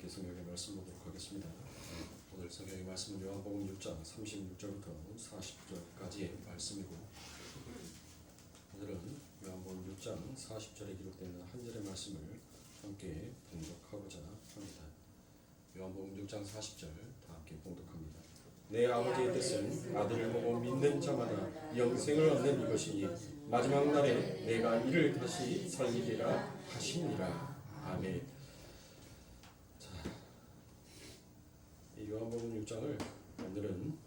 함께 성경의 말씀 보도록 하겠습니다. 오늘 성경의 말씀은 요한복음 6장 36절부터 40절까지의 말씀이고, 오늘은 요한복음 6장 40절에 기록되어 있는 한 절의 말씀을 함께 봉독하고자 합니다. 요한복음 6장 40절 다 함께 봉독합니다. 내 아버지의 뜻은 아들을 보고 믿는 자마다 영생을 얻는 이것이니 마지막 날에 내가 이를 다시 살리리라 하시니라. 아멘. 자, 이 요한복음 6장을 오늘은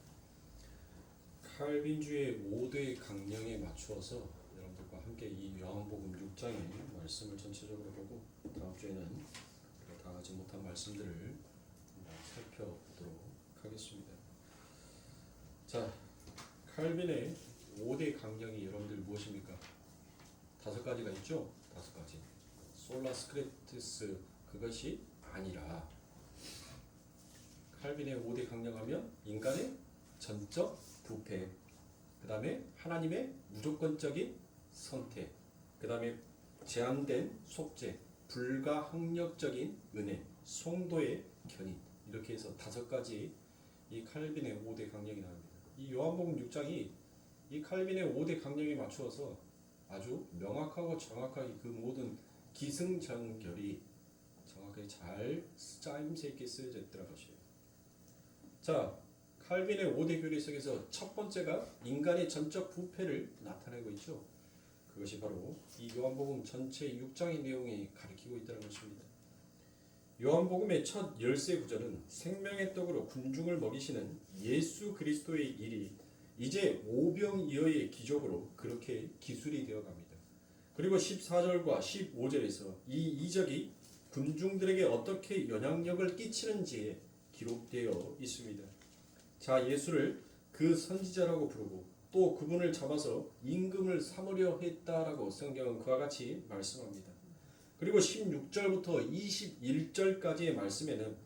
칼빈주의 5대 강령에 맞추어서 여러분들과 함께 이 요한복음 6장의 말씀을 전체적으로 보고, 다음 주에는 다 하지 못한 말씀들을 살펴보도록 하겠습니다. 자, 칼빈의 5대 강령이 여러분들 무엇입니까? 5가지가 있죠? 5가지. 솔라 스크립투스, 그것이 아니라. 칼빈의 5대 강령하면 인간의 전적 부패, 그 다음에 하나님의 무조건적인 선택, 그 다음에 제한된 속죄, 불가항력적인 은혜, 성도의 견인, 이렇게 해서 5가지 이 칼빈의 5대 강령이 나옵니다. 이 요한복음 6장이 이 칼빈의 5대 강령에 맞추어서 아주 명확하고 정확하게 그 모든 기승전결이 정확하게 잘 짜임새 있게 쓰여져 있더라는 것이에요. 자, 칼빈의 5대 교리 속에서 첫 번째가 인간의 전적 부패를 나타내고 있죠. 그것이 바로 이 요한복음 전체 6장의 내용이 가리키고 있다는 것입니다. 요한복음의 첫 열세 구절은 생명의 떡으로 군중을 먹이시는 예수 그리스도의 일이 이제 오병이어의 기적으로 그렇게 기술이 되어 갑니다. 그리고 14절과 15절에서 이 이적이 군중들에게 어떻게 영향력을 끼치는지에 기록되어 있습니다. 자, 예수를 그 선지자라고 부르고 또 그분을 잡아서 임금을 삼으려 했다라고 성경은 그와 같이 말씀합니다. 그리고 16절부터 21절까지의 말씀에는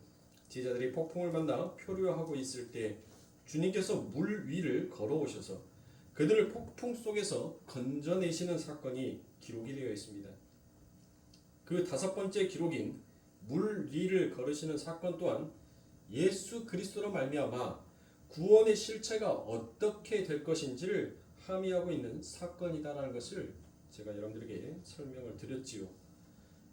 제자들이 폭풍을 만나 표류하고 있을 때 주님께서 물 위를 걸어오셔서 그들을 폭풍 속에서 건져내시는 사건이 기록이 되어 있습니다. 그 5번째 기록인 물 위를 걸으시는 사건 또한 예수 그리스도로 말미암아 구원의 실체가 어떻게 될 것인지를 함의하고 있는 사건이다라는 것을 제가 여러분들에게 설명을 드렸지요.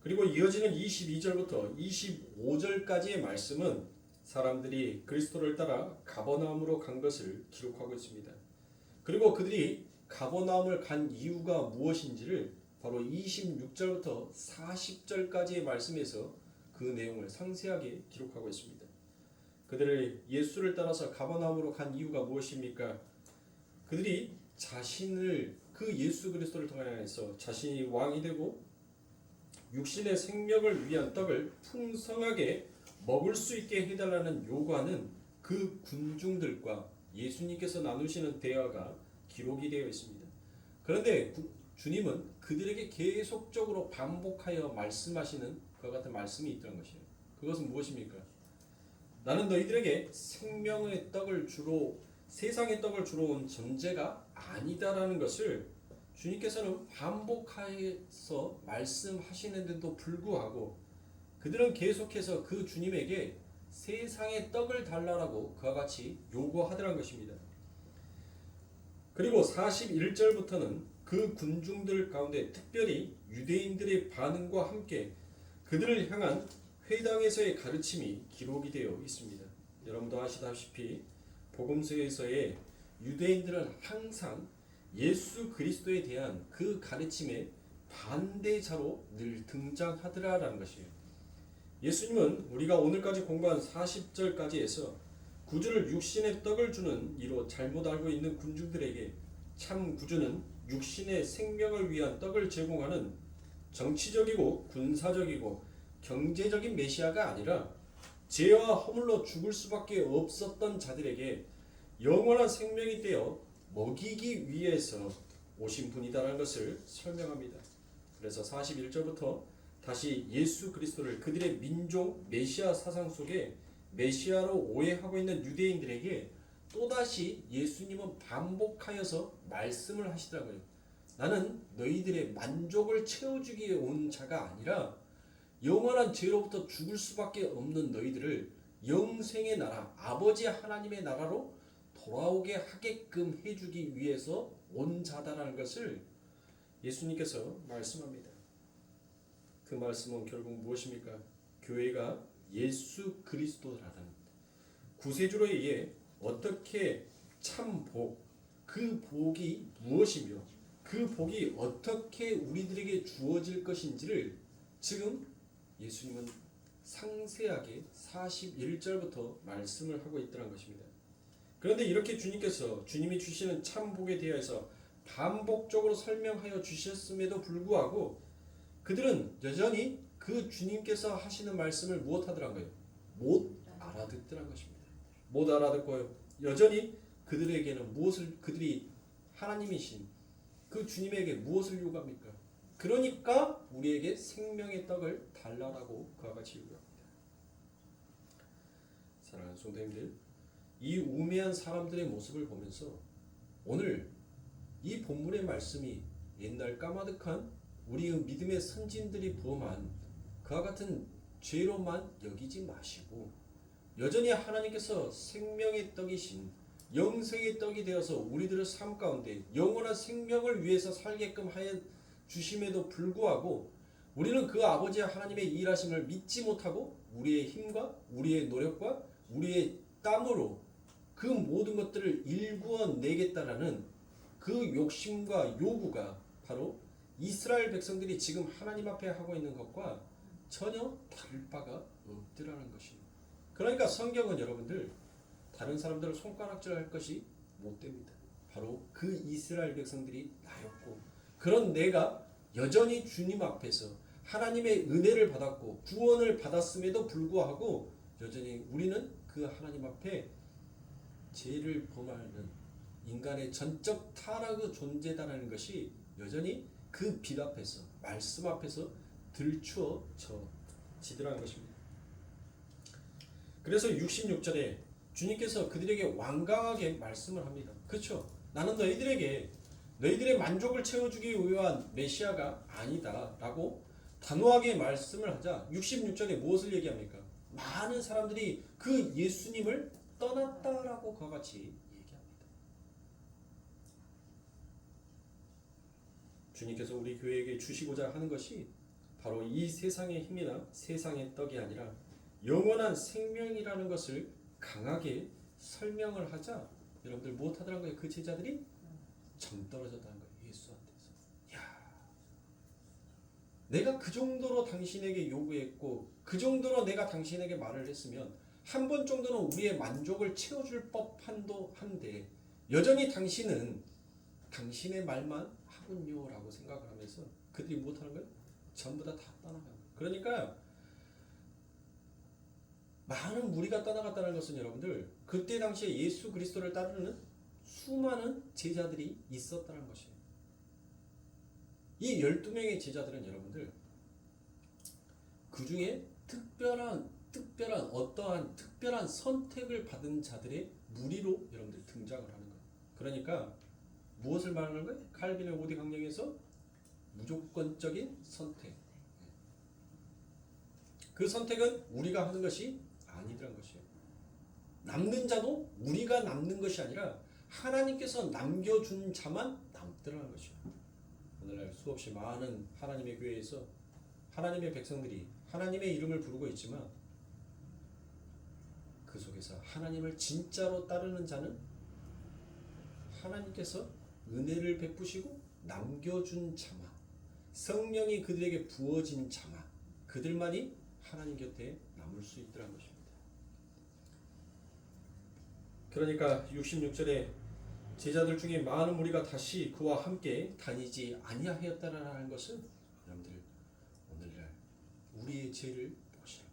그리고 이어지는 22절부터 25절까지의 말씀은 사람들이 그리스도를 따라 가버나움으로 간 것을 기록하고 있습니다. 그리고 그들이 가버나움을 간 이유가 무엇인지를 바로 26절부터 40절까지의 말씀에서 그 내용을 상세하게 기록하고 있습니다. 그들이 예수를 따라서 가버나움으로 간 이유가 무엇입니까? 그들이 자신을 그 예수 그리스도를 통해서 자신이 왕이 되고 육신의 생명을 위한 떡을 풍성하게 먹을 수 있게 해달라는 요구하는 그 군중들과 예수님께서 나누시는 대화가 기록이 되어 있습니다. 그런데 주님은 그들에게 계속적으로 반복하여 말씀하시는 그와 같은 말씀이 있다는 것이에요. 그것은 무엇입니까? 나는 너희들에게 생명의 떡을 주로, 세상의 떡을 주러 온 존재가 아니다라는 것을 주님께서는 반복해서 말씀하시는데도 불구하고 그들은 계속해서 그 주님에게 세상의 떡을 달라고 그와 같이 요구하더라는 것입니다. 그리고 41절부터는 그 군중들 가운데 특별히 유대인들의 반응과 함께 그들을 향한 회당에서의 가르침이 기록이 되어 있습니다. 여러분도 아시다시피 복음서에서의 유대인들은 항상 예수 그리스도에 대한 그 가르침의 반대자로 늘 등장하더라라는 것이에요. 예수님은 우리가 오늘까지 공부한 40절까지에서 구주를 육신의 떡을 주는 이로 잘못 알고 있는 군중들에게 참 구주는 육신의 생명을 위한 떡을 제공하는 정치적이고 군사적이고 경제적인 메시아가 아니라 죄와 허물로 죽을 수밖에 없었던 자들에게 영원한 생명이 되어 먹이기 위해서 오신 분이다라는 것을 설명합니다. 그래서 41절부터 다시 예수 그리스도를 그들의 민족 메시아 사상 속에 메시아로 오해하고 있는 유대인들에게 또다시 예수님은 반복하여서 말씀을 하시더라고요. 나는 너희들의 만족을 채워주기 위해 온 자가 아니라 영원한 죄로부터 죽을 수밖에 없는 너희들을 영생의 나라, 아버지 하나님의 나라로 돌아오게 하게끔 해주기 위해서 온 자다라는 것을 예수님께서 말씀합니다. 그 말씀은 결국 무엇입니까? 교회가 예수 그리스도라는 구세주로 의해 어떻게 참 복, 그 복이 무엇이며 그 복이 어떻게 우리들에게 주어질 것인지를 지금 예수님은 상세하게 41절부터 말씀을 하고 있더란 것입니다. 그런데 이렇게 주님께서 주님이 주시는 참 복에 대해서 반복적으로 설명하여 주셨음에도 불구하고 그들은 여전히 그 주님께서 하시는 말씀을 무엇하더란가요? 못 알아듣더란 것입니다. 못 알아듣고요. 여전히 그들에게는 무엇을 그들이 하나님이신 그 주님에게 무엇을 요구합니까? 그러니까 우리에게 생명의 떡을 달라라고 그와 같이 요구합니다. 사랑하는 성도님들, 이 우매한 사람들의 모습을 보면서 오늘 이 본문의 말씀이 옛날 까마득한 우리의 믿음의 선진들이 부험한 그와 같은 죄로만 여기지 마시고 여전히 하나님께서 생명의 떡이신 영생의 떡이 되어서 우리들의 삶 가운데 영원한 생명을 위해서 살게끔 하여 주심에도 불구하고 우리는 그 아버지 하나님의 일하심을 믿지 못하고 우리의 힘과 우리의 노력과 우리의 땀으로 그 모든 것들을 일구어내겠다라는 그 욕심과 요구가 바로 이스라엘 백성들이 지금 하나님 앞에 하고 있는 것과 전혀 다를 바가 없더라는 것입니다. 그러니까 성경은 여러분들 다른 사람들을 손가락질할 것이 못 됩니다. 바로 그 이스라엘 백성들이 나였고 그런 내가 여전히 주님 앞에서 하나님의 은혜를 받았고 구원을 받았음에도 불구하고 여전히 우리는 그 하나님 앞에 죄를 범하는 인간의 전적 타락의 존재다라는 것이 여전히 그 빛 앞에서 말씀 앞에서 들추어지더라는 것입니다. 그래서 66절에 주님께서 그들에게 완강하게 말씀을 합니다. 그렇죠? 나는 너희들의 만족을 채워주기 위한 메시아가 아니다 라고 단호하게 말씀을 하자 66절에 무엇을 얘기합니까? 많은 사람들이 그 예수님을 떠났다라고 그와 같이 얘기합니다. 주님께서 우리 교회에게 주시고자 하는 것이 바로 이 세상의 힘이나 세상의 떡이 아니라 영원한 생명이라는 것을 강하게 설명을 하자 여러분들 못하더란 거예요. 그 제자들이 정 떨어졌다는 거예요. 예수한테서. 야, 내가 그 정도로 당신에게 요구했고 그 정도로 내가 당신에게 말을 했으면 한 번 정도는 우리의 만족을 채워줄 법한도 한데 여전히 당신은 당신의 말만 하군요라고 생각을 하면서 그들이 못하는 거예요. 전부 다 떠나가는 거예요. 그러니까 많은 무리가 떠나갔다는 것은 여러분들 그때 당시에 예수 그리스도를 따르는 수많은 제자들이 있었다는 것이에요. 이 12명의 제자들은 여러분들 그 중에 어떠한 특별한 선택을 받은 자들의 무리로 여러분들 등장을 하는 거예요. 그러니까 무엇을 말하는 거예요? 칼빈의 오디 강령에서 무조건적인 선택. 그 선택은 우리가 하는 것이 아니더란 것이에요. 남는 자도 우리가 남는 것이 아니라 하나님께서 남겨준 자만 남더라는 것이에요. 오늘날 수없이 많은 하나님의 교회에서 하나님의 백성들이 하나님의 이름을 부르고 있지만 그 속에서 하나님을 진짜로 따르는 자는 하나님께서 은혜를 베푸시고 남겨준 자만 성령이 그들에게 부어진 자만 그들만이 하나님 곁에 남을 수 있더라는 것입니다. 그러니까 66절에 제자들 중에 많은 무리가 다시 그와 함께 다니지 아니하였다라는 것은 여러분들 오늘날 우리의 죄를 보시라.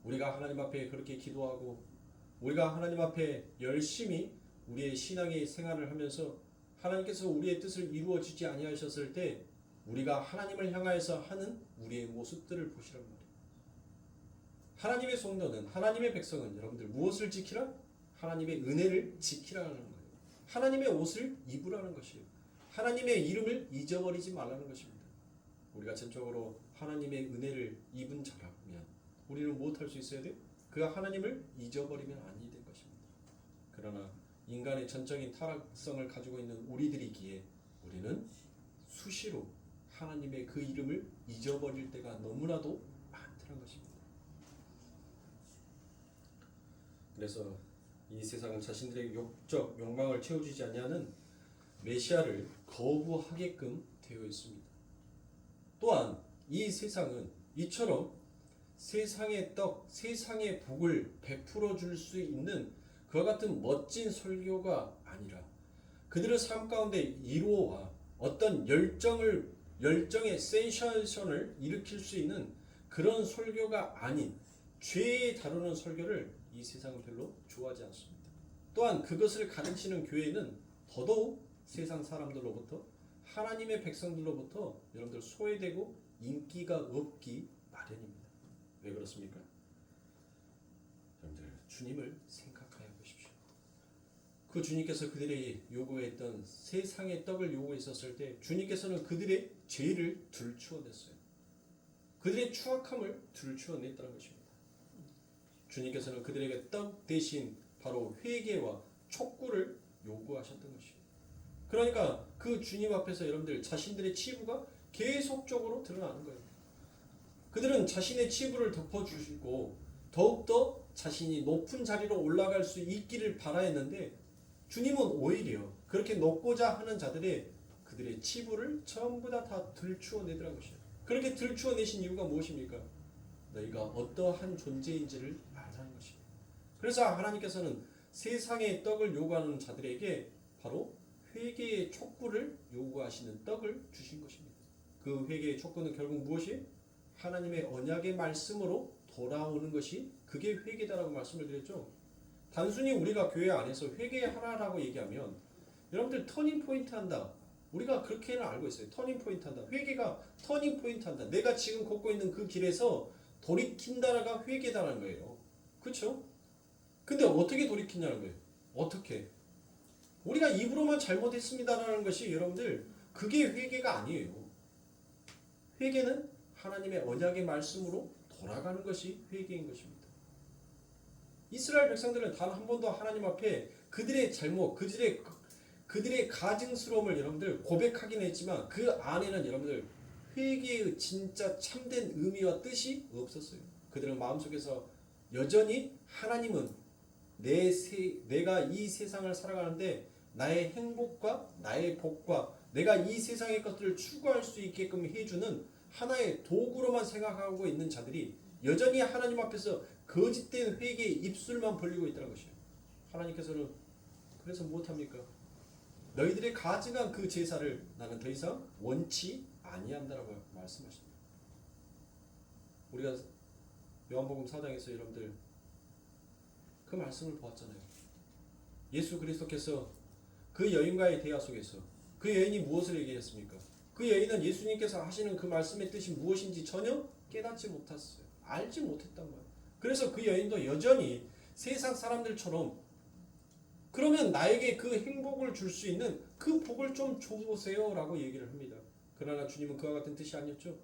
우리가 하나님 앞에 그렇게 기도하고 우리가 하나님 앞에 열심히 우리의 신앙의 생활을 하면서 하나님께서 우리의 뜻을 이루어 주지 아니하셨을 때 우리가 하나님을 향하여서 하는 우리의 모습들을 보시란 말이에요. 하나님의 성도는 하나님의 백성은 여러분들 무엇을 지키라? 하나님의 은혜를 지키라는 거예요. 하나님의 옷을 입으라는 것이에요. 하나님의 이름을 잊어버리지 말라는 것입니다. 우리가 전적으로 하나님의 은혜를 입은 자라면 우리는 무엇할 수 있어야 돼? 그 하나님을 잊어버리면 아니 될 것입니다. 그러나 인간의 전적인 타락성을 가지고 있는 우리들이기에 우리는 수시로 하나님의 그 이름을 잊어버릴 때가 너무나도 많다는 것입니다. 그래서 이 세상은 자신들의 욕적 욕망을 채워주지 아니하는 메시아를 거부하게끔 되어 있습니다. 또한 이 세상은 이처럼 세상의 떡, 세상의 복을 베풀어 줄 수 있는 그와 같은 멋진 설교가 아니라 그들의 삶 가운데 이루어와 어떤 열정의 센세이션을 일으킬 수 있는 그런 설교가 아닌 죄에 다루는 설교를 이 세상은 별로 좋아하지 않습니다. 또한 그것을 가르치는 교회는 더더욱 세상 사람들로부터 하나님의 백성들로부터 여러분들 소외되고 인기가 없기 마련입니다. 왜 그렇습니까? 여러분들 주님을 생각하여 보십시오. 그 주님께서 그들이 요구했던 세상의 떡을 요구했었을 때 주님께서는 그들의 죄를 들추어냈어요. 그들의 추악함을 들추어냈다는 것입니다. 주님께서는 그들에게 떡 대신 바로 회개와 촉구를 요구하셨던 것입니다. 그러니까 그 주님 앞에서 여러분들 자신들의 치부가 계속적으로 드러나는 거예요. 그들은 자신의 치부를 덮어주시고 더욱더 자신이 높은 자리로 올라갈 수 있기를 바라했는데 주님은 오히려 그렇게 높고자 하는 자들의 그들의 치부를 전부 다 들추어내더라는 것이에요. 그렇게 들추어내신 이유가 무엇입니까? 너희가 어떠한 존재인지를 알라는 것입니다. 그래서 하나님께서는 세상의 떡을 요구하는 자들에게 바로 회개의 촉구를 요구하시는 떡을 주신 것입니다. 그 회개의 촉구는 결국 무엇이? 하나님의 언약의 말씀으로 돌아오는 것이 그게 회개다라고 말씀을 드렸죠. 단순히 우리가 교회 안에서 회개하라라고 얘기하면 여러분들 터닝 포인트 한다. 우리가 그렇게는 알고 있어요. 터닝 포인트 한다. 회개가 터닝 포인트 한다. 내가 지금 걷고 있는 그 길에서 돌이킨다라가 회개다라는 거예요. 그렇죠? 근데 어떻게 돌이키냐는 거예요. 어떻게? 우리가 입으로만 잘못했습니다라는 것이 여러분들 그게 회개가 아니에요. 회개는 하나님의 언약의 말씀으로 돌아가는 것이 회개인 것입니다. 이스라엘 백성들은 단 한 번도 하나님 앞에 그들의 잘못, 그들의 가증스러움을 여러분들 고백하긴 했지만 그 안에는 여러분들 회개의 진짜 참된 의미와 뜻이 없었어요. 그들은 마음속에서 여전히 하나님은 내가 이 세상을 살아가는데 나의 행복과 나의 복과 내가 이 세상의 것들을 추구할 수 있게끔 해주는 하나의 도구로만 생각하고 있는 자들이 여전히 하나님 앞에서 거짓된 회개의 입술만 벌리고 있다는 것이에요. 하나님께서는 그래서 무엇합니까? 너희들의 가증한 그 제사를 나는 더 이상 원치 아니한다라고 말씀하십니다. 우리가 요한복음 4장에서 여러분들 그 말씀을 보았잖아요. 예수 그리스도께서 그 여인과의 대화 속에서 그 여인이 무엇을 얘기했습니까? 그 여인은 예수님께서 하시는 그 말씀의 뜻이 무엇인지 전혀 깨닫지 못했어요. 알지 못했단 말이에요. 그래서 그 여인도 여전히 세상 사람들처럼 그러면 나에게 그 행복을 줄 수 있는 그 복을 좀 줘보세요 라고 얘기를 합니다. 그러나 주님은 그와 같은 뜻이 아니었죠.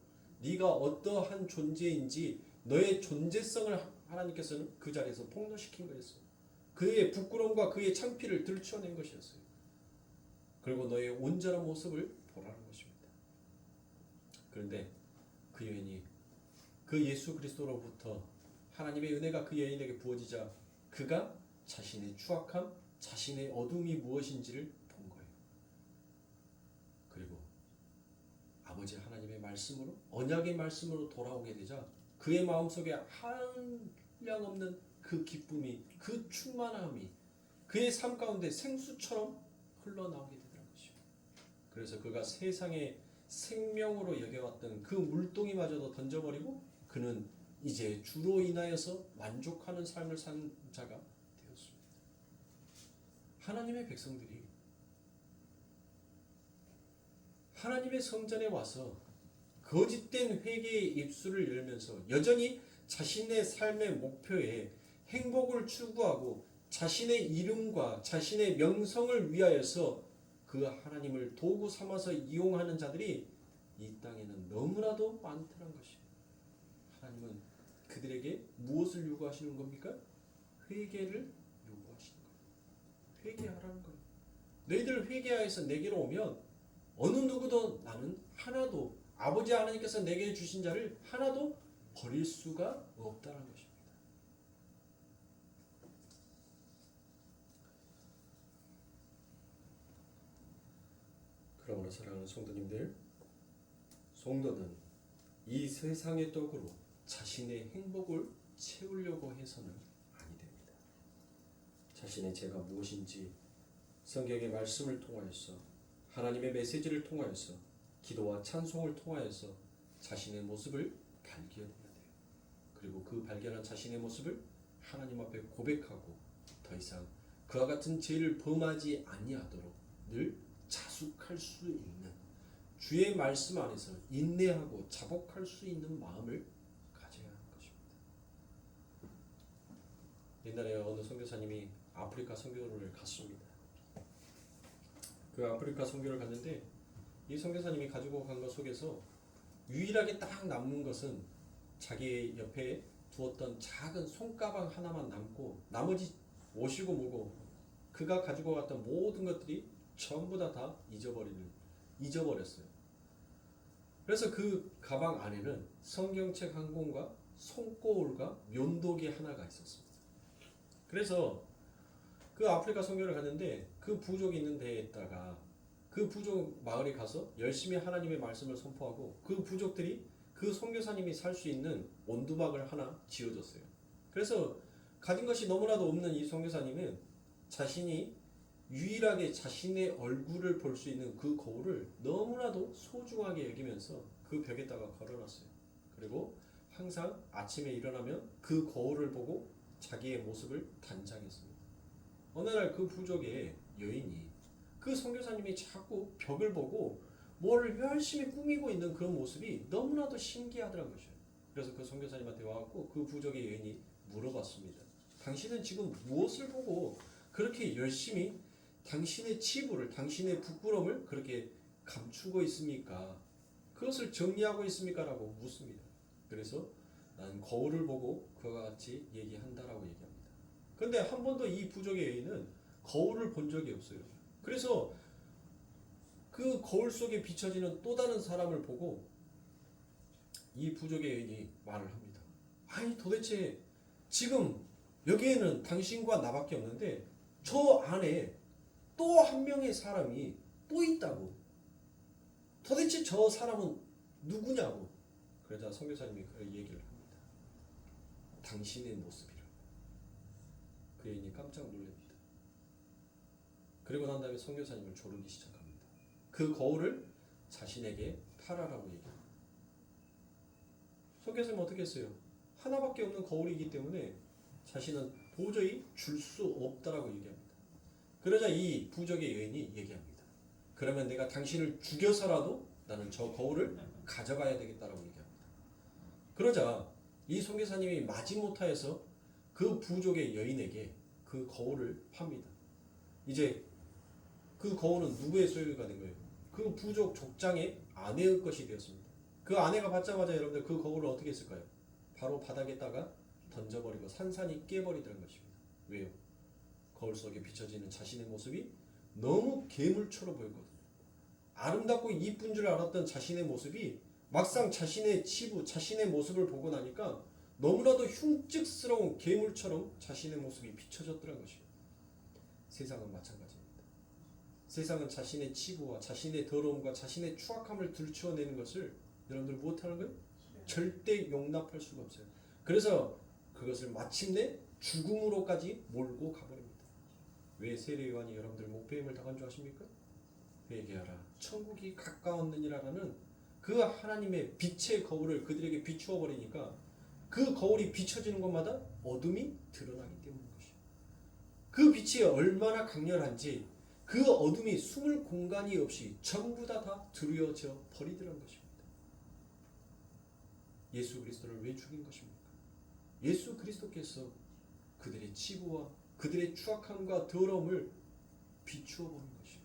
네가 어떠한 존재인지 너의 존재성을 하나님께서는 그 자리에서 폭로시킨 거였어요. 그의 부끄러움과 그의 창피를 들춰낸 것이었어요. 그리고 너의 온전한 모습을 보라는 것입니다. 그런데 그 여인이 그 예수 그리스도로부터 하나님의 은혜가 그 여인에게 부어지자 그가 자신의 추악함, 자신의 어둠이 무엇인지를 본 거예요. 그리고 아버지 하나님의 말씀으로 언약의 말씀으로 돌아오게 되자 그의 마음속에 한량없는 그 기쁨이 그 충만함이 그의 삶 가운데 생수처럼 흘러나오게 되더라는 것이죠. 그래서 그가 세상의 생명으로 여겨왔던 그 물동이마저도 던져버리고 그는 이제 주로 인하여서 만족하는 삶을 산 자가 되었습니다. 하나님의 백성들이 하나님의 성전에 와서 거짓된 회개의 입술을 열면서 여전히 자신의 삶의 목표에 행복을 추구하고 자신의 이름과 자신의 명성을 위하여서 그 하나님을 도구 삼아서 이용하는 자들이 이 땅에는 너무나도 많다는 것입니다. 그들에게 무엇을 요구하시는 겁니까? 회개를 요구하시는 거예요. 회개하라는 거예요. 너희들 회개하여서 내게로 오면 어느 누구도 나는 하나도 아버지 하나님께서 내게 주신 자를 하나도 버릴 수가 없다는 것입니다. 그러므로 사랑하는 성도님들, 성도는 이 세상의 떡으로 자신의 행복을 채우려고 해서는 아니 됩니다. 자신의 죄가 무엇인지 성경의 말씀을 통하여서 하나님의 메시지를 통하여서 기도와 찬송을 통하여서 자신의 모습을 발견해야 돼요. 그리고 그 발견한 자신의 모습을 하나님 앞에 고백하고 더 이상 그와 같은 죄를 범하지 아니하도록 늘 자숙할 수 있는 주의 말씀 안에서 인내하고 자복할 수 있는 마음을 가져야 하는 것입니다. 옛날에 어느 선교사님이 아프리카 선교를 갔습니다. 그 아프리카 선교를 갔는데 이 선교사님이 가지고 간 것 속에서 유일하게 딱 남는 것은 자기 옆에 두었던 작은 손가방 하나만 남고 나머지 옷이고 뭐고 그가 가지고 갔던 모든 것들이 전부 다 잊어버렸어요. 그래서 그 가방 안에는 성경책 한 권과 손거울과 면도기 하나가 있었습니다. 그래서 그 아프리카 선교를 갔는데 그 부족이 있는 데에다가 그 부족 마을에 가서 열심히 하나님의 말씀을 선포하고 그 부족들이 그 선교사님이 살 수 있는 온두막을 하나 지어줬어요. 그래서 가진 것이 너무나도 없는 이 선교사님은 자신이 유일하게 자신의 얼굴을 볼 수 있는 그 거울을 너무나도 소중하게 여기면서 그 벽에다가 걸어놨어요. 그리고 항상 아침에 일어나면 그 거울을 보고 자기의 모습을 단장했습니다. 어느 날 그 부족의 여인이 그 선교사님이 자꾸 벽을 보고 뭘 열심히 꾸미고 있는 그 모습이 너무나도 신기하더란 것이에요. 그래서 그 선교사님한테 와갖고 그 부족의 여인이 물어봤습니다. 당신은 지금 무엇을 보고 그렇게 열심히 당신의 치부를, 당신의 부끄러움을 그렇게 감추고 있습니까? 그것을 정리하고 있습니까? 라고 묻습니다. 그래서 나는 거울을 보고 그와 같이 얘기한다라고 얘기합니다. 그런데 한 번도 이 부족의 여인은 거울을 본 적이 없어요. 그래서 그 거울 속에 비춰지는 또 다른 사람을 보고 이 부족의 여인이 말을 합니다. 아니 도대체 지금 여기에는 당신과 나밖에 없는데 저 안에 또 한 명의 사람이 또 있다고. 도대체 저 사람은 누구냐고. 그러자 선교사님이 그 얘기를 합니다. 당신의 모습이라고. 그 여인이 깜짝 놀랍니다. 그리고 난 다음에 선교사님을 조르기 시작합니다. 그 거울을 자신에게 팔아라고 얘기합니다. 선교사님은 어떻게 했어요? 하나밖에 없는 거울이기 때문에 자신은 도저히 줄 수 없다라고 얘기합니다. 그러자 이 부족의 여인이 얘기합니다. 그러면 내가 당신을 죽여서라도 나는 저 거울을 가져가야 되겠다라고 얘기합니다. 그러자 이 선교사님이 마지못하여서 그 부족의 여인에게 그 거울을 팝니다. 이제 그 거울은 누구의 소유가 된 거예요? 그 부족 족장의 아내의 것이 되었습니다. 그 아내가 받자마자 여러분들 그 거울을 어떻게 했을까요? 바로 바닥에다가 던져버리고 산산이 깨버리더란 것입니다. 왜요? 거울 속에 비춰지는 자신의 모습이 너무 괴물처럼 보였거든요. 아름답고 이쁜 줄 알았던 자신의 모습이 막상 자신의 치부, 자신의 모습을 보고 나니까 너무나도 흉측스러운 괴물처럼 자신의 모습이 비춰졌더란 것입니다. 세상은 마찬가지입니다. 세상은 자신의 치부와 자신의 더러움과 자신의 추악함을 들추어내는 것을 여러분들 못하는 거예요? 절대 용납할 수가 없어요. 그래서 그것을 마침내 죽음으로까지 몰고 가버립니다. 왜 세례요한이 여러분들 목배임을 당한 줄 아십니까? 회개하라 천국이 가까웠느니라라는 그 하나님의 빛의 거울을 그들에게 비추어 버리니까 그 거울이 비춰지는 곳마다 어둠이 드러나기 때문인 것이에요. 그 빛이 얼마나 강렬한지 그 어둠이 숨을 공간이 없이 전부 다 드러져 버리더란 것입니다. 예수 그리스도를 왜 죽인 것입니까? 예수 그리스도께서 그들의 치부와 그들의 추악함과 더러움을 비추어 버린 것이에요.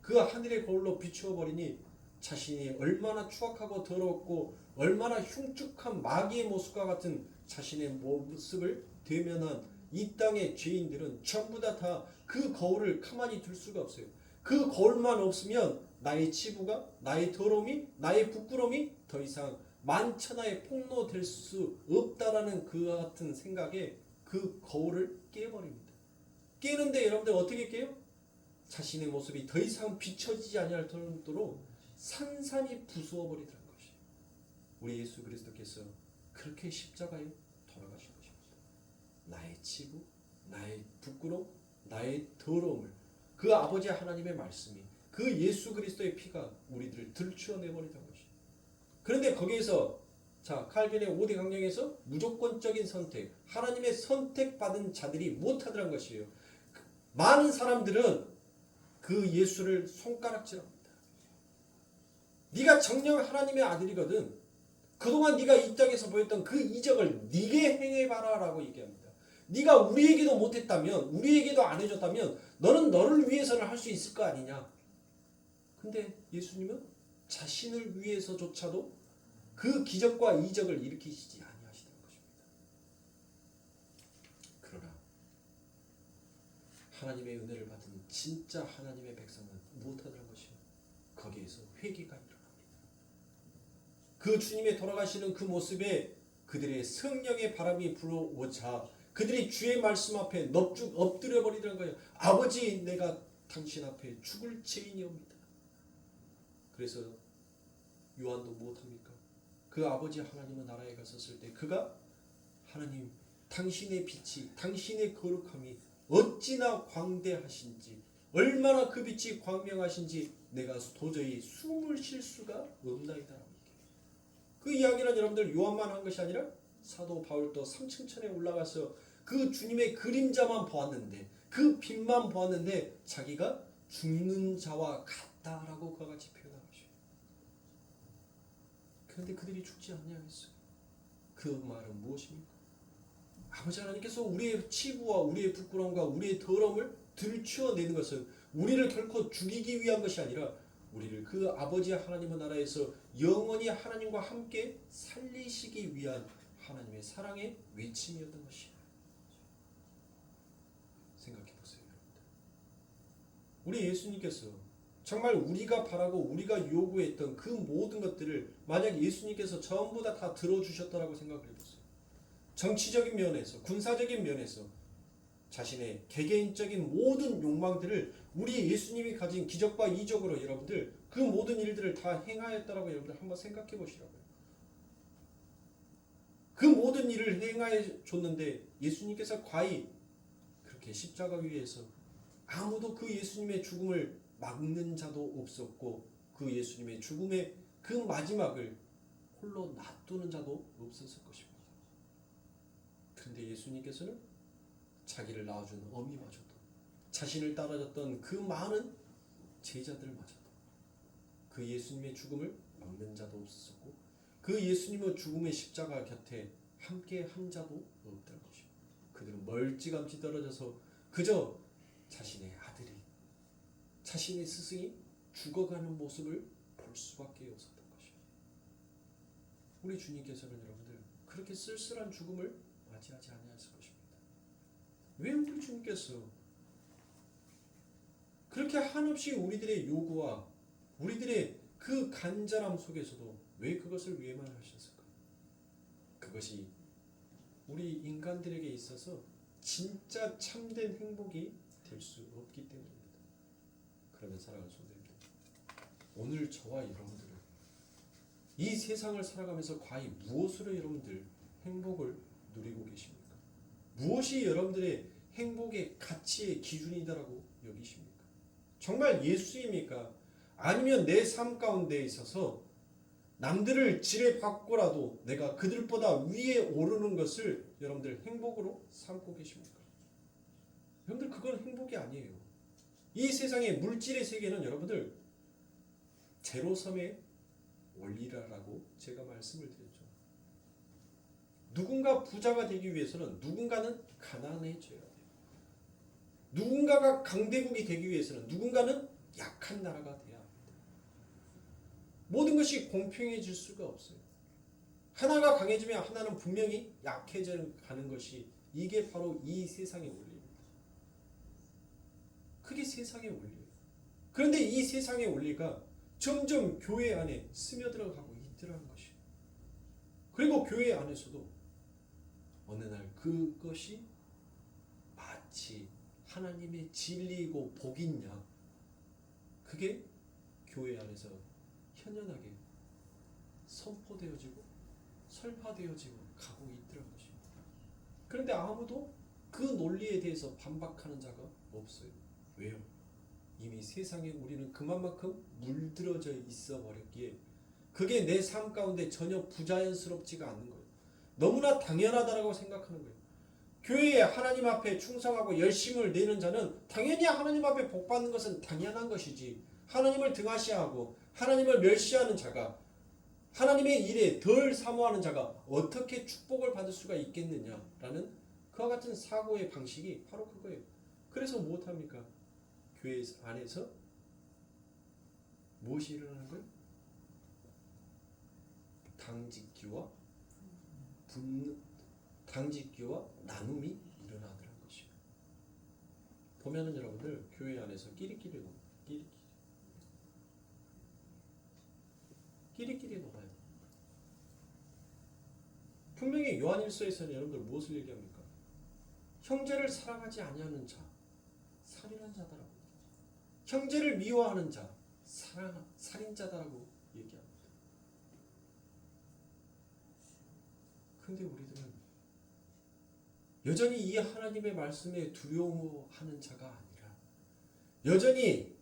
그 하늘의 거울로 비추어 버리니 자신이 얼마나 추악하고 더럽고 얼마나 흉측한 마귀의 모습과 같은 자신의 모습을 대면한 이 땅의 죄인들은 전부 다 그 거울을 가만히 둘 수가 없어요. 그 거울만 없으면 나의 치부가, 나의 더러움이, 나의 부끄러움이 더 이상 만천하에 폭로될 수 없다라는 그와 같은 생각에 그 거울을 깨버립니다. 깨는데 여러분들 어떻게 깨요? 자신의 모습이 더 이상 비춰지지 아니할 정도로 산산이 부수어 버리더라는 것이. 우리 예수 그리스도께서 그렇게 십자가에 돌아가신 것입니다. 나의 치부, 나의 부끄러움, 나의 더러움을 그 아버지 하나님의 말씀이, 그 예수 그리스도의 피가 우리들을 들추어내버리던 것이. 그런데 거기에서 자 칼빈의 5대 강령에서 무조건적인 선택, 하나님의 선택받은 자들이 못하더란 것이에요. 많은 사람들은 그 예수를 손가락질합니다. 네가 정녕 하나님의 아들이거든. 그동안 네가 이 땅에서 보였던 그 이적을 네게 행해봐라 라고 얘기합니다. 네가 우리에게도 못했다면, 우리에게도 안 해줬다면 너는 너를 위해서는 할 수 있을 거 아니냐. 근데 예수님은 자신을 위해서조차도 그 기적과 이적을 일으키시지 아니하시던 것입니다. 그러나 하나님의 은혜를 받은 진짜 하나님의 백성은 무엇하더란 것이요? 거기에서 회개가 일어납니다. 그 주님의 돌아가시는 그 모습에 그들의 성령의 바람이 불어오자 그들이 주의 말씀 앞에 넙죽 엎드려 버리더란 거예요. 아버지, 내가 당신 앞에 죽을 죄인이옵니다. 그래서 요한도 무엇합니까? 그 아버지 하나님의 나라에 갔었을 때 그가 하나님, 당신의 빛이, 당신의 거룩함이 어찌나 광대하신지, 얼마나 그 빛이 광명하신지 내가 도저히 숨을 쉴 수가 없나이다. 그 이야기는 여러분들 요한만 한 것이 아니라 사도 바울도 3층천에 올라가서 그 주님의 그림자만 보았는데, 그 빛만 보았는데 자기가 죽는 자와 같다라고 그와 같이 표현한 것이에요. 그런데 그들이 죽지 아니하였어요. 그 말은 무엇입니까? 아버지 하나님께서 우리의 치부와 우리의 부끄러움과 우리의 더러움을 들추어내는 것은 우리를 결코 죽이기 위한 것이 아니라 우리를 그 아버지 하나님의 나라에서 영원히 하나님과 함께 살리시기 위한 하나님의 사랑의 외침이었던 것이에요. 생각해 보세요, 여러분들. 우리 예수님께서 정말 우리가 바라고 우리가 요구했던 그 모든 것들을 만약 예수님께서 전부 다 들어주셨다라고 생각을 해보세요. 정치적인 면에서, 군사적인 면에서 자신의 개개인적인 모든 욕망들을 우리 예수님이 가진 기적과 이적으로 여러분들 그 모든 일들을 다 행하였다라고 여러분들 한번 생각해 보시라고요. 그 모든 일을 행하여 줬는데 예수님께서 과히 그렇게 십자가 위에서 아무도 그 예수님의 죽음을 막는 자도 없었고 그 예수님의 죽음의 그 마지막을 홀로 놔두는 자도 없었을 것입니다. 그런데 예수님께서는 자기를 낳아준 어미마저도, 자신을 따라줬던 그 많은 제자들마저도 그 예수님의 죽음을 막는 자도 없었고 그 예수님의 죽음의 십자가 곁에 함께 한 자도 없다는 것입니다. 그들은 멀찌감치 떨어져서 그저 자신의 아들이, 자신의 스승이 죽어가는 모습을 볼 수밖에 없었던 것입니다. 우리 주님께서는 여러분들 그렇게 쓸쓸한 죽음을 맞이하지 아니하였을 것입니다. 왜 우리 주님께서 그렇게 한없이 우리들의 요구와 우리들의 그 간절함 속에서도 왜 그것을 위해만 하셨을까? 그것이 우리 인간들에게 있어서 진짜 참된 행복이 될 수 없기 때문입니다. 그러면 사랑하는 성도님들, 오늘 저와 여러분들은 이 세상을 살아가면서 과연 무엇으로 여러분들 행복을 누리고 계십니까? 무엇이 여러분들의 행복의 가치의 기준이다라고 여기십니까? 정말 예수입니까? 아니면 내 삶 가운데 있어서 남들을 지뢰받고라도 내가 그들보다 위에 오르는 것을 여러분들 행복으로 삼고 계십니까? 여러분들 그건 행복이 아니에요. 이 세상의 물질의 세계는 여러분들 제로섬의 원리라고 제가 말씀을 드렸죠. 누군가 부자가 되기 위해서는 누군가는 가난해져야 돼요. 누군가가 강대국이 되기 위해서는 누군가는 약한 나라가 돼야 합니다. 모든 것이 공평해질 수가 없어요. 하나가 강해지면 하나는 분명히 약해져 가는 것이 이게 바로 이 세상의 원리입니다. 그게 원리예요. 그런데 이 세상의 원리가 점점 교회 안에 스며들어가고 있더라는 것이에요. 그리고 교회 안에서도 어느 날 그것이 마치 하나님의 진리이고 복이냐, 그게 교회 안에서 현연하게 선포되어지고 설파되어지고 가고 있더라는 것입니다. 그런데 아무도 그 논리에 대해서 반박하는 자가 없어요. 왜요? 이미 세상에 우리는 그만큼 물들어져 있어 버렸기에 그게 내 삶 가운데 전혀 부자연스럽지가 않는 거예요. 너무나 당연하다라고 생각하는 거예요. 교회에 하나님 앞에 충성하고 열심을 내는 자는 당연히 하나님 앞에 복 받는 것은 당연한 것이지, 하나님을 등하시하고 하나님을 멸시하는 자가, 하나님의 일에 덜 사모하는 자가 어떻게 축복을 받을 수가 있겠느냐라는 그와 같은 사고의 방식이 바로 그거예요. 그래서 무엇합니까? 교회 안에서 무엇이 일어나는 거예요? 당짓기와 나눔이 일어나더라는 것이에요. 보면은 여러분들 교회 안에서 끼리끼리 놀아요. 분명히 요한일서에서는 여러분들 무엇을 얘기합니까? 형제를 사랑하지 아니하는 자 살인한 자다라고, 형제를 미워하는 자 살인자다라고 얘기합니다. 근데 우리들은 여전히 이 하나님의 말씀에 두려워하는 자가 아니라 여전히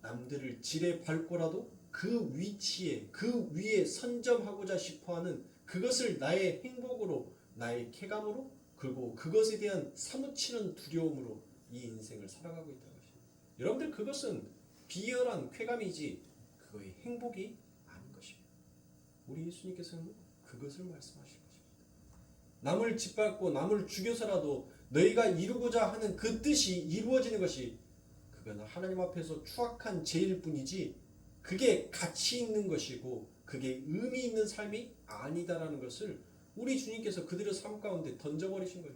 남들을 지레 밟고라도 그 위치에, 그 위에 선점하고자 싶어하는 그것을 나의 행복으로, 나의 쾌감으로, 그리고 그것에 대한 사무치는 두려움으로 이 인생을 살아가고 있다는 것입니다. 여러분들, 그것은 비열한 쾌감이지 그거의 행복이 아닌 것입니다. 우리 예수님께서는 그것을 말씀하신 것입니다. 남을 짓밟고 남을 죽여서라도 너희가 이루고자 하는 그 뜻이 이루어지는 것이 그건 하나님 앞에서 추악한 죄일 뿐이지 그게 가치 있는 것이고 그게 의미 있는 삶이 아니다라는 것을 우리 주님께서 그들의 삶 가운데 던져버리신 거예요.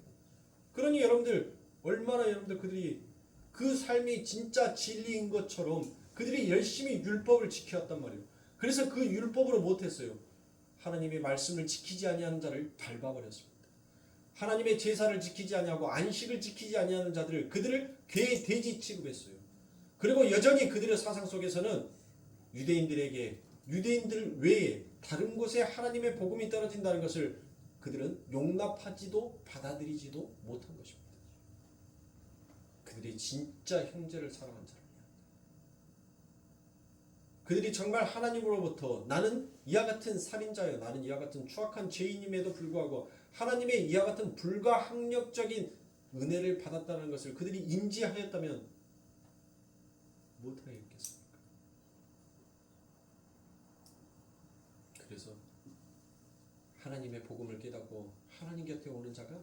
그러니 여러분들, 얼마나 여러분들 그들이 그 삶이 진짜 진리인 것처럼 그들이 열심히 율법을 지켜왔단 말이에요. 그래서 그 율법으로 못했어요. 하나님의 말씀을 지키지 아니하는 자를 밟아버렸습니다. 하나님의 제사를 지키지 아니하고 안식을 지키지 아니하는 자들을, 그들을 괴 돼지 취급했어요. 그리고 여전히 그들의 사상 속에서는 유대인들 외에 다른 곳에 하나님의 복음이 떨어진다는 것을 그들은 용납하지도 받아들이지도 못한 것입니다. 그들이 진짜 형제를 사랑한 자를, 그들이 정말 하나님으로부터 나는 이와 같은 살인자여, 나는 이와 같은 추악한 죄인임에도 불구하고 하나님의 이와 같은 불가항력적인 은혜를 받았다는 것을 그들이 인지하였다면 무엇하였겠습니까? 그래서 하나님의 복음을 깨닫고 하나님 곁에 오는 자가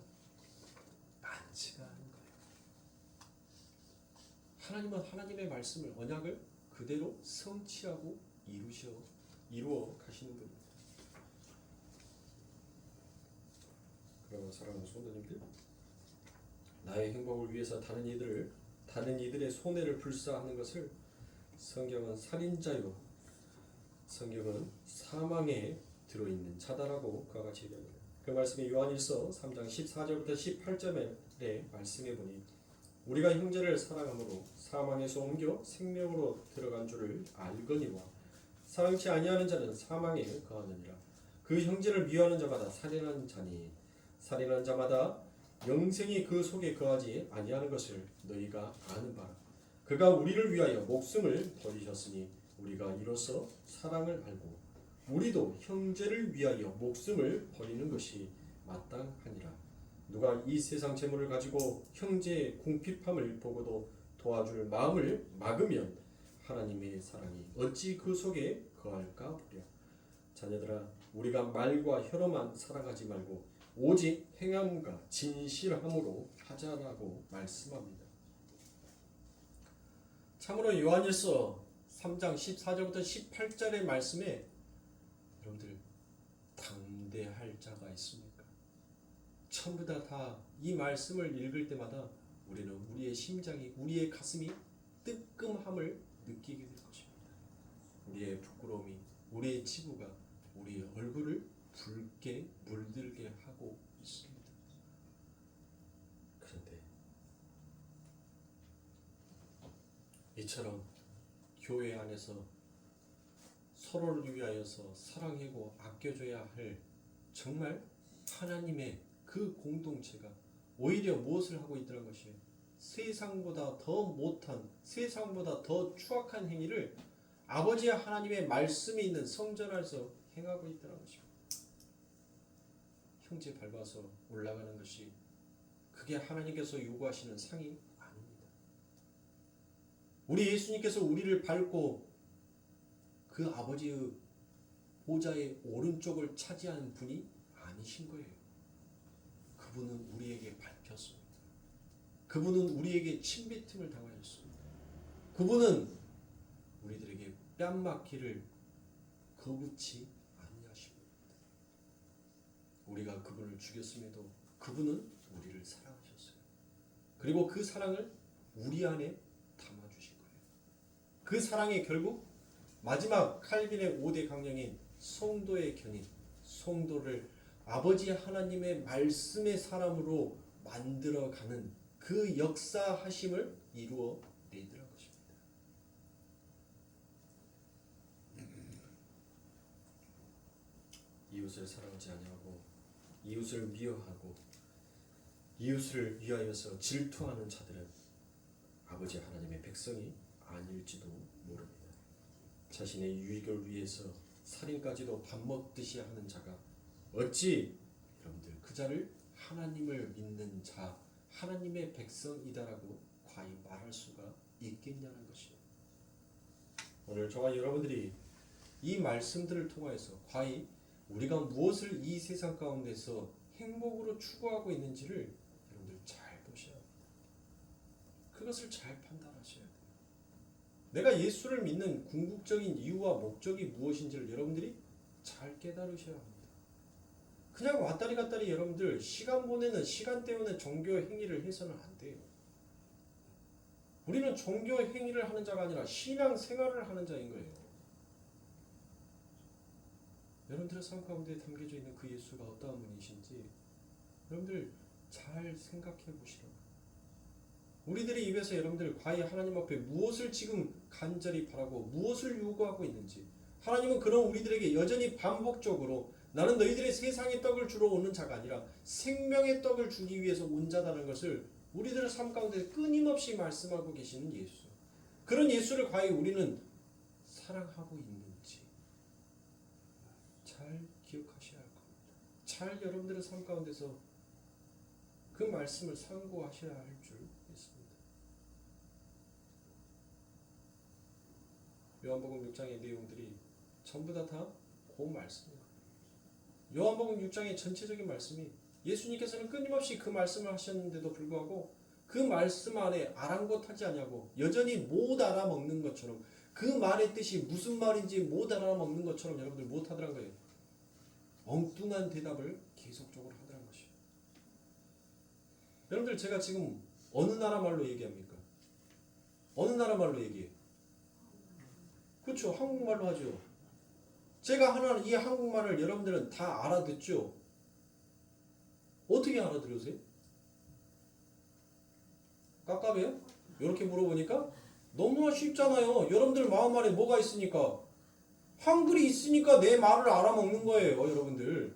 많지가 않은 거예요. 하나님은 하나님의 말씀을, 언약을 그대로 성취하고 이루어 가시는 분입니다. 그러나 사랑하는 성도님들, 나의 행복을 위해서 다른 이들의 손해를 불사하는 것을 성경은 살인자요, 성경은 사망에 들어있는 자다라고 그와 같이 얘기합니다. 그 말씀이 요한일서 3장 14절부터 18절에 말씀해 보니 우리가 형제를 사랑함으로 사망에서 옮겨 생명으로 들어간 줄을 알거니와 사랑치 아니하는 자는 사망에 거하느니라. 그 형제를 미워하는 자마다 살인한 자니 살인한 자마다 영생이 그 속에 거하지 아니하는 것을 너희가 아는 바라. 그가 우리를 위하여 목숨을 버리셨으니 우리가 이로써 사랑을 알고 우리도 형제를 위하여 목숨을 버리는 것이 마땅하니라. 누가 이 세상 재물을 가지고 형제의 궁핍함을 보고도 도와줄 마음을 막으면 하나님의 사랑이 어찌 그 속에 거할까 보랴. 자녀들아, 우리가 말과 혀로만 사랑하지 말고 오직 행함과 진실함으로 하자라고 말씀합니다. 참으로 요한일서 3장 14절부터 18절의 말씀에 여러분들 반대할 자가 있습니까? 전부 다 이 말씀을 읽을 때마다 우리는 우리의 심장이, 우리의 가슴이 뜨끔함을 느끼게 될 것입니다. 우리의 부끄러움이, 우리의 치부가 우리의 얼굴을 붉게 물들게 하고 있습니다. 그런데 이처럼 교회 안에서 서로를 위하여서 사랑하고 아껴줘야 할 정말 하나님의 그 공동체가 오히려 무엇을 하고 있더란 것이에요. 세상보다 더 못한, 세상보다 더 추악한 행위를 아버지 하나님의 말씀이 있는 성전 안에서 행하고 있더란 것입니다. 형제 밟아서 올라가는 것이 그게 하나님께서 요구하시는 상이 아닙니다. 우리 예수님께서 우리를 밟고 그 아버지의 보좌의 오른쪽을 차지하는 분이 아니신 거예요. 그분은 우리에게 밟혔습니다. 그분은 우리에게 침뱉음을 당하셨습니다. 그분은 우리들에게 뺨맞기를 거부치 아니하십니다. 우리가 그분을 죽였음에도 그분은 우리를 사랑하셨어요. 그리고 그 사랑을 우리 안에 담아주신 거예요. 그 사랑이 결국 마지막 칼빈의 5대 강령인 성도의 견인, 성도를 아버지 하나님의 말씀의 사람으로 만들어가는 그 역사하심을 이루어 내더란 것입니다. 이웃을 사랑하지 아니하고 이웃을 미워하고 이웃을 위하여서 질투하는 자들은 아버지 하나님의 백성이 아닐지도 모릅니다. 자신의 유익을 위해서 살인까지도 밥 먹듯이 하는 자가 어찌 여러분들 그 자를 하나님을 믿는 자, 하나님의 백성이다라고 과히 말할 수가 있겠냐는 것이에요. 오늘 저와 여러분들이 이 말씀들을 통하여서 과히 우리가 무엇을 이 세상 가운데서 행복으로 추구하고 있는지를 여러분들 잘 보셔야 합니다. 그것을 잘 판단하셔야 돼요. 내가 예수를 믿는 궁극적인 이유와 목적이 무엇인지를 여러분들이 잘 깨달으셔야 합니다. 그냥 왔다리 갔다리 여러분들 시간 보내는 시간 때우는 종교 행위를 해서는 안 돼요. 우리는 종교 행위를 하는 자가 아니라 신앙 생활을 하는 자인 거예요. 여러분들의 삶 가운데 담겨져 있는 그 예수가 어떠한 분이신지 여러분들 잘 생각해 보시라고. 우리들의 입에서 여러분들 과연 하나님 앞에 무엇을 지금 간절히 바라고 무엇을 요구하고 있는지, 하나님은 그런 우리들에게 여전히 반복적으로 나는 너희들의 세상의 떡을 주러 오는 자가 아니라 생명의 떡을 주기 위해서 온 자다는 것을 우리들의 삶 가운데 끊임없이 말씀하고 계시는 예수, 그런 예수를 과연 우리는 사랑하고 있는지 잘 기억하셔야 할 겁니다. 잘 여러분들의 삶 가운데서 그 말씀을 상고하셔야 할 줄 믿습니다. 요한복음 6장의 내용들이 전부 다 그 말씀입니다. 요한복음 6장의 전체적인 말씀이 예수님께서는 끊임없이 그 말씀을 하셨는데도 불구하고 그 말씀 안에 아랑곳하지 아니하고 여전히 못 알아먹는 것처럼, 그 말의 뜻이 무슨 말인지 못 알아먹는 것처럼 여러분들 못하더란 거예요. 엉뚱한 대답을 계속적으로 하더란 것이에요. 여러분들 제가 지금 어느 나라 말로 얘기합니까? 어느 나라 말로 얘기해요? 그렇죠. 한국말로 하죠. 제가 하는 이 한국말을 여러분들은 다 알아듣죠? 어떻게 알아들으세요? 깝깝해요? 이렇게 물어보니까 너무나 쉽잖아요. 여러분들 마음 안에 뭐가 있으니까? 한글이 있으니까 내 말을 알아먹는 거예요. 여러분들.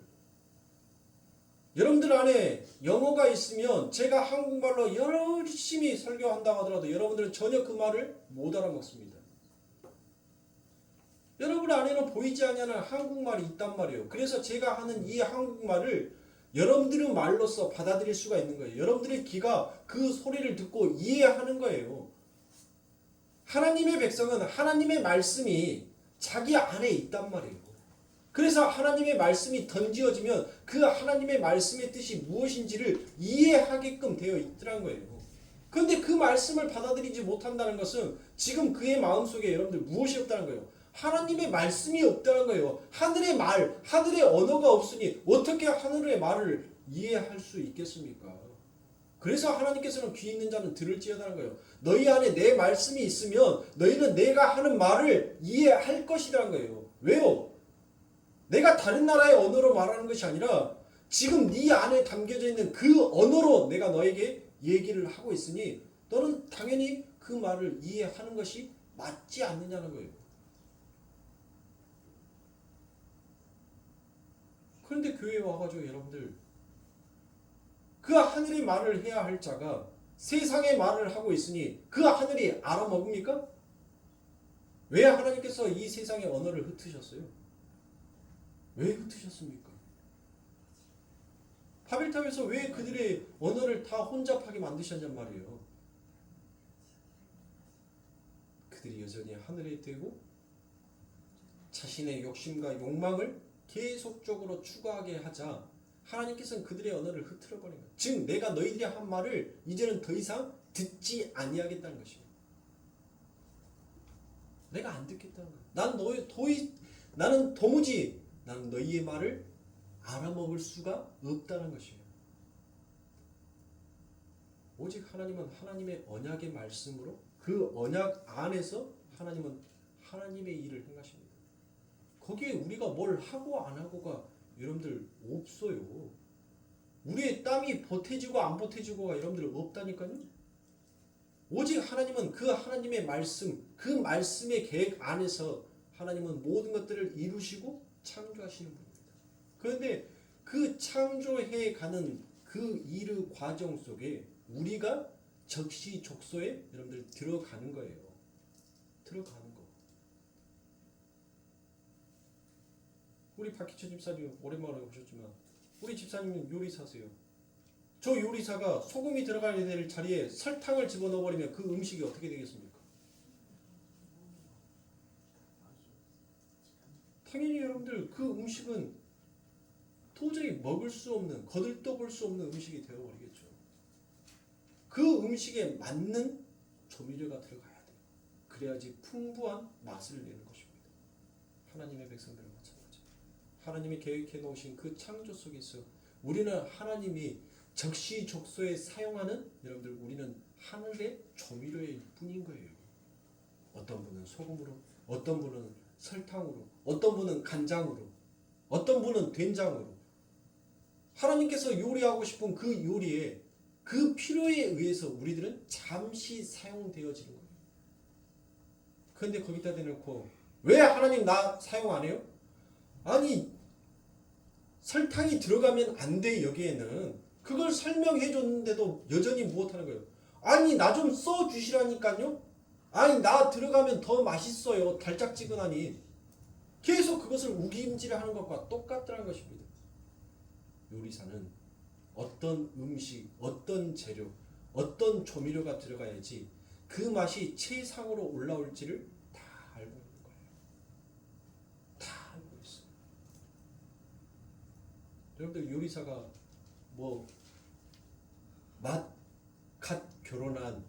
여러분들 안에 영어가 있으면 제가 한국말로 열심히 설교한다고 하더라도 여러분들은 전혀 그 말을 못 알아먹습니다. 여러분 안에는 보이지 않는 한국말이 있단 말이에요. 그래서 제가 하는 이 한국말을 여러분들의 말로써 받아들일 수가 있는 거예요. 여러분들의 귀가 그 소리를 듣고 이해하는 거예요. 하나님의 백성은 하나님의 말씀이 자기 안에 있단 말이에요. 그래서 하나님의 말씀이 던지어지면 그 하나님의 말씀의 뜻이 무엇인지를 이해하게끔 되어 있더란 거예요. 그런데 그 말씀을 받아들이지 못한다는 것은 지금 그의 마음속에 여러분들 무엇이 없다는 거예요? 하나님의 말씀이 없다는 거예요. 하늘의 말, 하늘의 언어가 없으니 어떻게 하늘의 말을 이해할 수 있겠습니까? 그래서 하나님께서는 귀 있는 자는 들을지어다는 거예요. 너희 안에 내 말씀이 있으면 너희는 내가 하는 말을 이해할 것이라는 거예요. 왜요? 내가 다른 나라의 언어로 말하는 것이 아니라 지금 네 안에 담겨져 있는 그 언어로 내가 너에게 얘기를 하고 있으니 너는 당연히 그 말을 이해하는 것이 맞지 않느냐는 거예요. 그런데 교회에 와가지고 여러분들 그 하늘의 말을 해야 할 자가 세상의 말을 하고 있으니 그 하늘이 알아먹습니까? 왜 하나님께서 이 세상의 언어를 흩으셨어요? 왜 흩으셨습니까? 바벨탑에서 왜 그들의 언어를 다 혼잡하게 만드셨냔 말이에요. 그들이 여전히 하늘에 대고 자신의 욕심과 욕망을 계속적으로 추구하게 하자 하나님께서는 그들의 언어를 흐트러버린 거예요. 즉 내가 너희들이 한 말을 이제는 더 이상 듣지 아니하겠다는 것입니다. 내가 안 듣겠다는 거예요. 나는 도무지 나는 너희의 말을 알아먹을 수가 없다는 것이에요. 오직 하나님은 하나님의 언약의 말씀으로 그 언약 안에서 하나님은 하나님의 일을 행하십니다. 거기에 우리가 뭘 하고 안 하고가 여러분들 없어요. 우리의 땀이 보태지고 안 보태지고가 여러분들 없다니까요. 오직 하나님은 그 하나님의 말씀, 그 말씀의 계획 안에서 하나님은 모든 것들을 이루시고 창조하시는 분입니다. 그런데 그 창조해 가는 그 일의 과정 속에 우리가 적시족소에 여러분들 들어가는 거예요. 들어가는 거. 우리 박희철 집사님 오랜만에 오셨지만 우리 집사님은 요리사세요. 저 요리사가 소금이 들어가야 될 자리에 설탕을 집어넣어버리면 그 음식이 어떻게 되겠습니까? 당연히 여러분들 그 음식은 도저히 먹을 수 없는, 거들떠볼 수 없는 음식이 되어버리겠죠. 그 음식에 맞는 조미료가 들어가야 돼요. 그래야지 풍부한 맛을 내는 것입니다. 하나님의 백성들은 마찬가지. 하나님이 계획해 놓으신 그 창조 속에서 우리는 하나님이 적시족소에 사용하는 여러분들 우리는 하늘의 조미료일 뿐인 거예요. 어떤 분은 소금으로, 어떤 분은 설탕으로, 어떤 분은 간장으로, 어떤 분은 된장으로. 하나님께서 요리하고 싶은 그 요리에 그 필요에 의해서 우리들은 잠시 사용되어지는 거예요. 그런데 거기다 대놓고 왜 하나님 나 사용 안 해요? 아니 설탕이 들어가면 안 돼. 여기에는 그걸 설명해 줬는데도 여전히 못하는 거예요. 아니 나 좀 써주시라니까요. 아니 나 들어가면 더 맛있어요. 달짝지근하니. 계속 그것을 우기임질하는 것과 똑같다는 것입니다. 요리사는 어떤 음식, 어떤 재료, 어떤 조미료가 들어가야지 그 맛이 최상으로 올라올지를 다 알고 있는 거예요. 다 알고 있어요. 여러분들 요리사가 갓 결혼한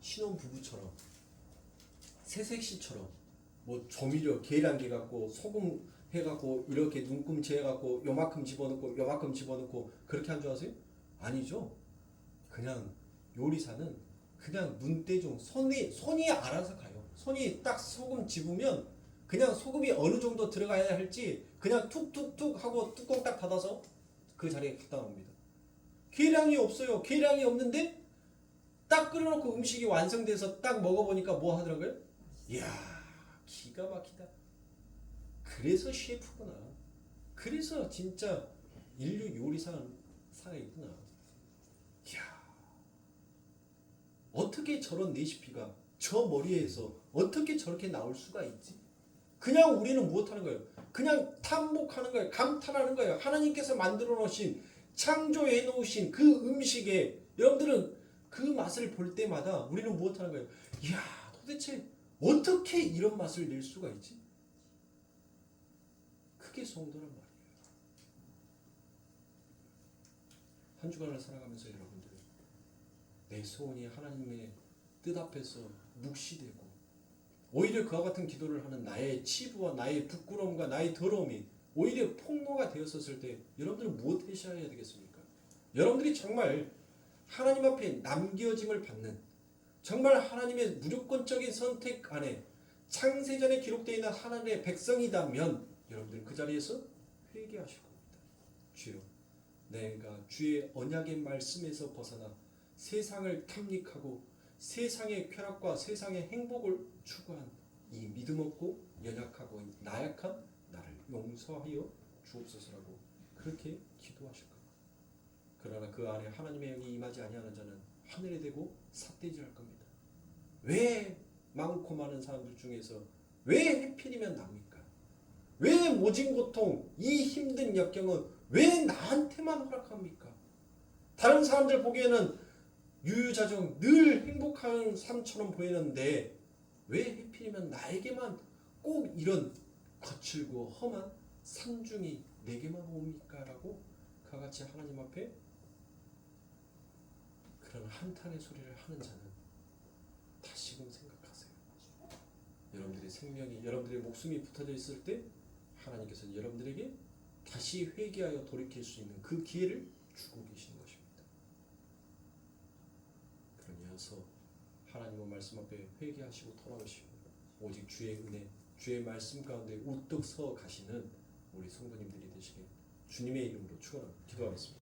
신혼 부부처럼 새색시처럼 조미료 계량기 갖고 소금 해갖고 이렇게 눈금치 해갖고 요만큼 집어넣고 요만큼 집어넣고 그렇게 한 줄 아세요? 아니죠. 그냥 요리사는 그냥 눈대중 손이 알아서 가요. 손이 딱 소금 집으면 그냥 소금이 어느 정도 들어가야 할지 그냥 툭툭툭 하고 뚜껑 딱 닫아서 그 자리에 갖다 놉니다. 계량이 없어요. 계량이 없는데 딱 끓여놓고 음식이 완성돼서 딱 먹어보니까 뭐 하더라고요? 이야 기가 막히다. 그래서 셰프구나. 그래서 진짜 인류 요리사는 사이구나. 이야 어떻게 저런 레시피가 저 머리에서 어떻게 저렇게 나올 수가 있지? 그냥 우리는 무엇하는 거예요? 그냥 탐복하는 거예요. 감탄하는 거예요. 하나님께서 만들어 놓으신 창조해 놓으신 그 음식에 여러분들은 그 맛을 볼 때마다 우리는 무엇하는 거예요? 이야 도대체 어떻게 이런 맛을 낼 수가 있지? 그게 성도란 말이에요. 한 주간을 살아가면서 여러분들 내 소원이 하나님의 뜻 앞에서 묵시되고 오히려 그와 같은 기도를 하는 나의 치부와 나의 부끄러움과 나의 더러움이 오히려 폭로가 되었었을 때 여러분들은 무엇하셔야 되겠습니까? 여러분들이 정말 하나님 앞에 남겨짐을 받는, 정말 하나님의 무조건적인 선택 안에 창세전에 기록되어 있는 하나님의 백성이다면 여러분들은 그 자리에서 회개하실 겁니다. 주여, 내가 주의 언약의 말씀에서 벗어나 세상을 탐닉하고 세상의 쾌락과 세상의 행복을 추구한 이 믿음 없고 연약하고 나약한 나를 용서하여 주옵소서라고 그렇게 기도하실 겁니다. 그러나 그 안에 하나님의 영이 임하지 아니하는 자는 하늘에 대고 삿대질할 겁니다. 왜 많고 많은 사람들 중에서 왜 해필이면 납니까? 왜 모진 고통, 이 힘든 역경은 왜 나한테만 허락합니까? 다른 사람들 보기에는 유유자적 늘 행복한 삶처럼 보이는데 왜 하필이면 나에게만 꼭 이런 거칠고 험한 산중이 내게만 옵니까? 라고 그와 같이 하나님 앞에 그런 한탄의 소리를 하는 자는 다시금 생각하세요. 여러분들의 생명이, 여러분들의 목숨이 붙어져 있을 때 하나님께서는 여러분들에게 다시 회개하여 돌이킬 수 있는 그 기회를 주고 계시는 것입니다. 그러면서 하나님의 말씀 앞에 회개하시고 돌아오시고 오직 주의 은혜, 주의 말씀 가운데 우뚝 서 가시는 우리 성도님들이 되시길 주님의 이름으로 축원합니다. 기도하겠습니다.